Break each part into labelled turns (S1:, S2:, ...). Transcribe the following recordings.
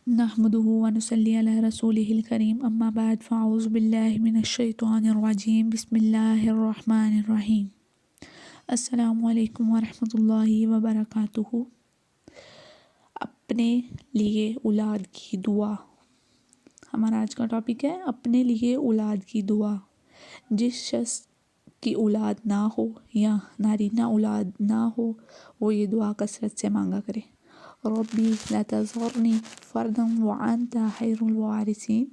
S1: نحمده ونصلي على رسوله الكريم اما بعد فاعوذ باللہ من الشیطان الرجیم بسم اللہ الرحمن الرحیم۔ السلام علیکم ورحمۃ اللہ وبرکاتہ۔ اپنے لیے اولاد کی دعا۔ ہمارا آج کا ٹاپک ہے اپنے لیے اولاد کی دعا۔ جس شخص کی اولاد نہ ہو یا نارینہ اولاد نہ ہو وہ یہ دعا کثرت سے مانگا کرے۔ ربی لا تذرنی فردا وانت خیر الوارثین۔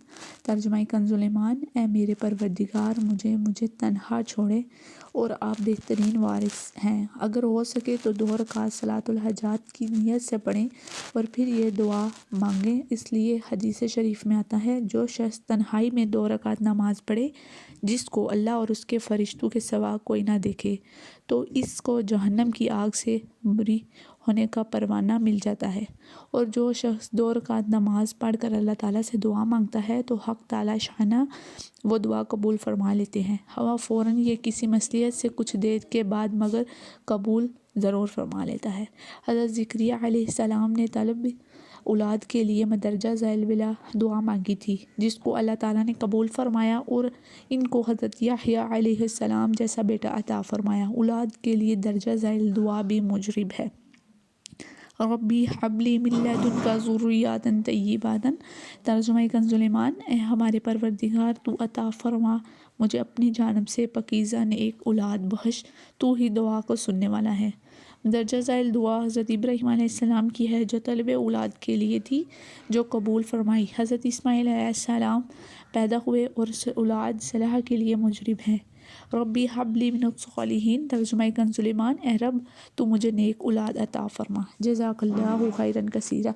S1: ترجمہ کنز ایمان، اے میرے پروردگار مجھے تنہا چھوڑے اور آپ بہترین وارث ہیں۔ اگر ہو سکے تو 2 رکعت صلاۃ الحاجات کی نیت سے پڑھیں اور پھر یہ دعا مانگیں۔ اس لیے حدیث شریف میں آتا ہے جو شخص تنہائی میں 2 رکعت نماز پڑھے جس کو اللہ اور اس کے فرشتوں کے سوا کوئی نہ دیکھے تو اس کو جہنم کی آگ سے بری ہونے کا پروانہ مل جاتا ہے، اور جو شخص 2 رکعت نماز پڑھ کر اللہ تعالیٰ سے دعا مانگتا ہے تو حق تعالیٰ شانہ وہ دعا قبول فرما لیتے ہیں۔ ہوا فوراً یہ کسی مصلحت سے کچھ دیر کے بعد مگر قبول ضرور فرما لیتا ہے۔ حضرت زکریا علیہ السلام نے طلب اولاد کے لیے مندرجہ ذیل بلا دعا مانگی تھی جس کو اللہ تعالیٰ نے قبول فرمایا اور ان کو حضرت یحییٰ علیہ السلام جیسا بیٹا عطا فرمایا۔ اولاد کے لیے درجہ ذیل دعا بھی مجرب ہے۔ ربی ہب لی من لدنک ذریۃ طیبۃ۔ ترجمہ کنز ایمان، اے ہمارے پروردگار تو عطا فرما مجھے اپنی جانب سے پاکیزہ نیک اولاد بخش، تو ہی دعا کو سننے والا ہے۔ درجہ ذیل دعا حضرت ابراہیم علیہ السلام کی ہے جو طلب اولاد کے لیے تھی جو قبول فرمائی۔ حضرت اسماعیل علیہ السلام پیدا ہوئے اور اولاد صالحہ کے لیے مجرب ہیں۔ ربی ہب لی من الصالحین۔ ترجمہ کنز ایمان، اے رب تو مجھے نیک اولاد عطا فرما۔ جزاک اللہ خیرا کثیرا۔